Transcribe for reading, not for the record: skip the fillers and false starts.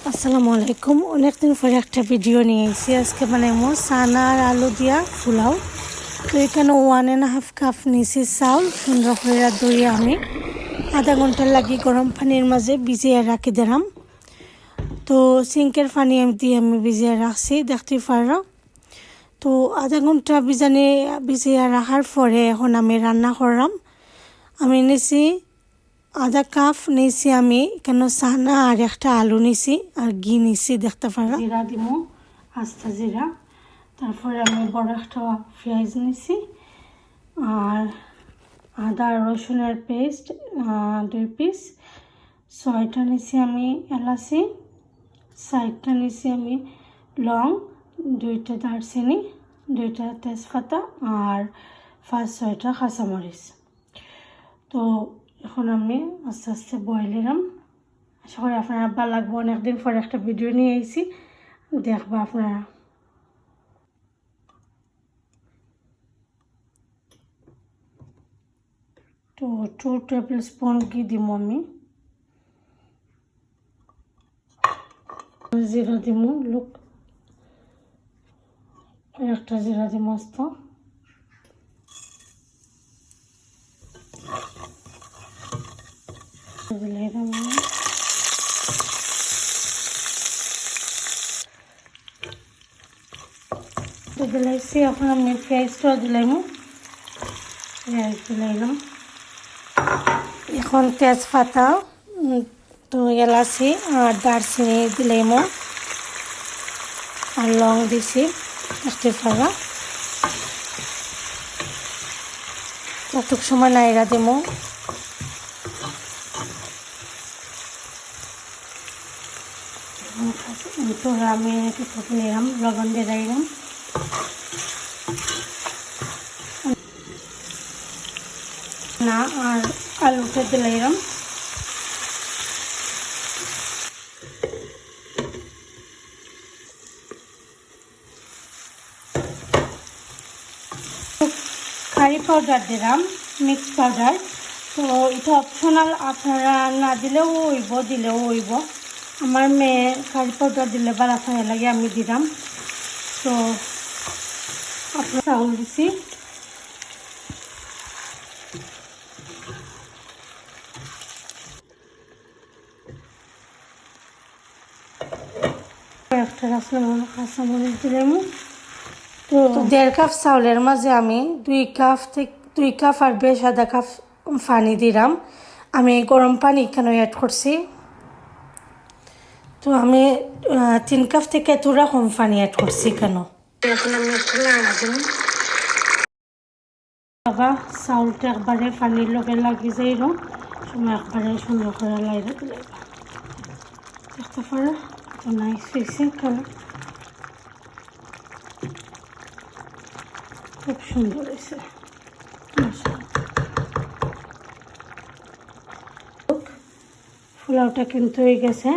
আসসালামু আলাইকুম। অনেকদিন পরে একটা ভিডিও নিয়ে এসেছি। আজকে বানাইমো চানা আর আলু দিয়া পোলাও। তো এখানে 1.5 কাপ নিয়েছি চাউল, সুন্দর করে ধুয়ে আমি আধা ঘন্টা লাগি গরম পানির মাঝে ভিজিয়ে রাখি দিলাম। তো সিঙ্কের পানি দিয়ে আমি ভিজিয়ে রাখছি, দেখতে পারো। তো আধা ঘন্টা ভিজিয়ে রাখার পরে এখন আমি রান্না করলাম। আমি নিয়েছি আধা কাপ নিয়েছি আমি এখানে চানা আর একটা আলু নিয়েছি আর ঘি নিয়েছি, দেখতে পারো। জিরা দিব, আস্তা জিরা। তারপরে আমি বড় একটা পেঁয়াজ নিয়েছি আর আদা রসুনের পেস্ট 2 পিস। 6টা নিয়েছি আমি এলাচি, 4টা নিয়েছি আমি লং, 2টা দারচিনি, 2টা তেজপাতা আর 5-6টা কাঁচামরিচ। তো এখন আমি আস্তে আস্তে বয়েল দিলাম। আশা করি আপনারা ভালো লাগবে। অনেকদিন পরে একটা ভিডিও নিয়ে এসেছি, দেখবা আপনারা। তো 2 টেবিল স্পুন ঘি দিব আমি। জিরা দিব, লোক একটা জিরা দিব মস্ত। দিলাইছি, এখন আমি পেঁয়াজটাও দিলাম। পেঁয়াজ দিলাইলাম, এখন তেজপাতা, তো এলাচি আর দারচিনি দিলাম আর লং দিছি, দেখতে পারা। কতক সময় নাইরা দিব। তো আমি একটু নিলাম, লবণ দিয়ে দিলাম না আর আলুটা দিলাম। কারি পাউডার দিলাম, মিক্স পাউডার। তো এটা অপশনাল, আপনারা না দিলেও হইব, দিলেও হইব। আমার মেয়ে কারি পাউডার দিলে ভালো লাগে, আমি দিলাম। তো আপনার চাউল দিছি, একটা কাঁচামরিচ দিলাম। তো 1.5 কাপ চাউলের মাঝে আমি 2 কাপ আর বেশ আধা কাপ পানি দিলাম। আমি গরম পানি এখানে অ্যাড করছি। তো আমি 3 কাপ থেকে তোরা কম পানি অ্যাড করছি কেন। এখন আমি একটু নাড়া দিব। চাউলটা একবারে পানির লগে লাগি যাইল, সময় একবারে সুন্দর করে লাইরা দিলে দেখতে পারো। তো নাইস হয়েছে, কালার খুব সুন্দর হয়েছে। পোলাওটা কিন্তু হয়ে গেছে।